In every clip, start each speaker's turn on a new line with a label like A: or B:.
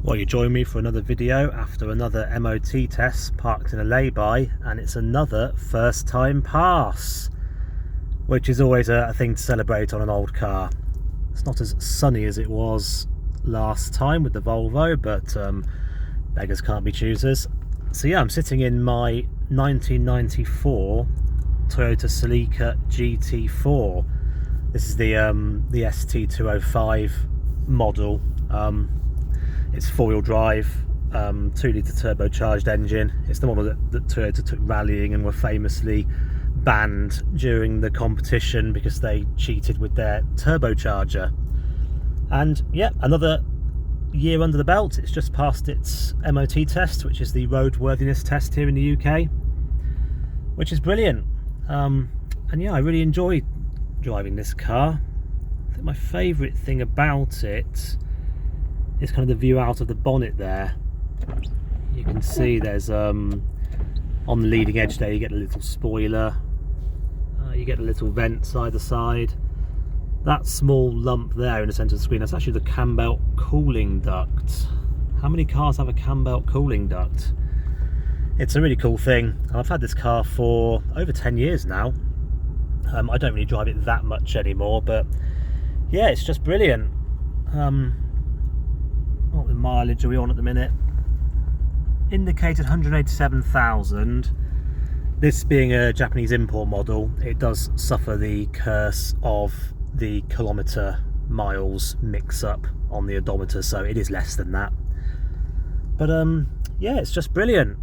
A: Well, you join me for another video after another MOT test parked in a lay-by, and it's another first time pass, which is always a thing to celebrate on an old car. It's not as sunny as it was last time with the Volvo, but beggars can't be choosers. So yeah, I'm sitting in my 1994 Toyota Celica GT-Four. This is the ST205 model. It's four-wheel drive, 2-litre turbocharged engine. It's the model that Toyota took rallying and were famously banned during the competition because they cheated with their turbocharger. And yeah, another year under the belt. It's just passed its MOT test, which is the roadworthiness test here in the UK, which is brilliant. And yeah, I really enjoy driving this car. I think my favourite thing about it is kind of the view out of the bonnet there. You can see there's on the leading edge there, you get a little spoiler, you get a little vent either side. That small lump there in the centre of the screen, that's actually the cam belt cooling duct. How many cars have a cam belt cooling duct? It's a really cool thing. I've had this car for over 10 years now. I don't really drive it that much anymore, but yeah, it's just brilliant. What the mileage are we on at the minute? Indicated 187,000. This being a Japanese import model, it does suffer the curse of the kilometre miles mix up on the odometer, so it is less than that. But yeah, it's just brilliant.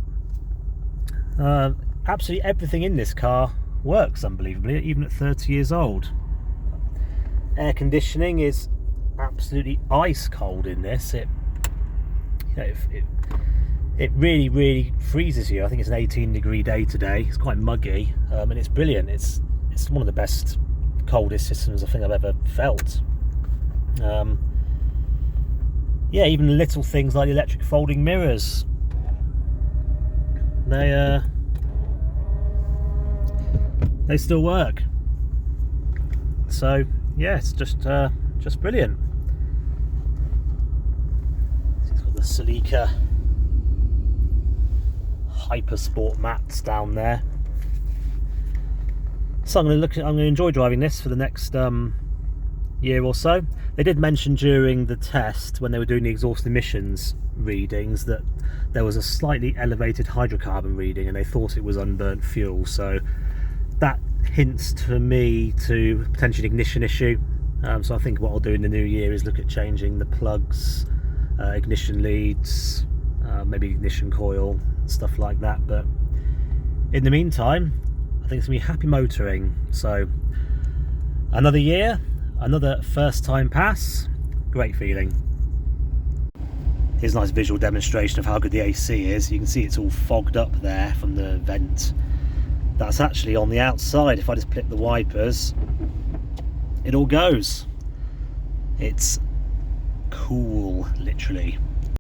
A: Absolutely everything in this car works unbelievably, even at 30 years old. Air conditioning is absolutely ice cold in this. It really freezes you. I think it's an 18-degree day today. It's quite muggy, and it's brilliant. It's one of the best, coldest systems I think I've ever felt. Yeah, even little things like the electric folding mirrors, they still work. So yeah, it's just brilliant. It's got the Celica Hyper Sport mats down there. So I'm going to enjoy driving this for the next year or so. They did mention during the test, when they were doing the exhaust emissions readings, that there was a slightly elevated hydrocarbon reading and they thought it was unburnt fuel, so that hints to me to potentially an ignition issue. So I think what I'll do in the new year is look at changing the plugs, ignition leads, maybe ignition coil, stuff like that. But in the meantime, I think it's going to be happy motoring. So another year, another first time pass, great feeling. Here's a nice visual demonstration of how good the AC is. You can see it's all fogged up there from the vent. That's actually on the outside. If I just clip the wipers, it all goes. It's cool, literally.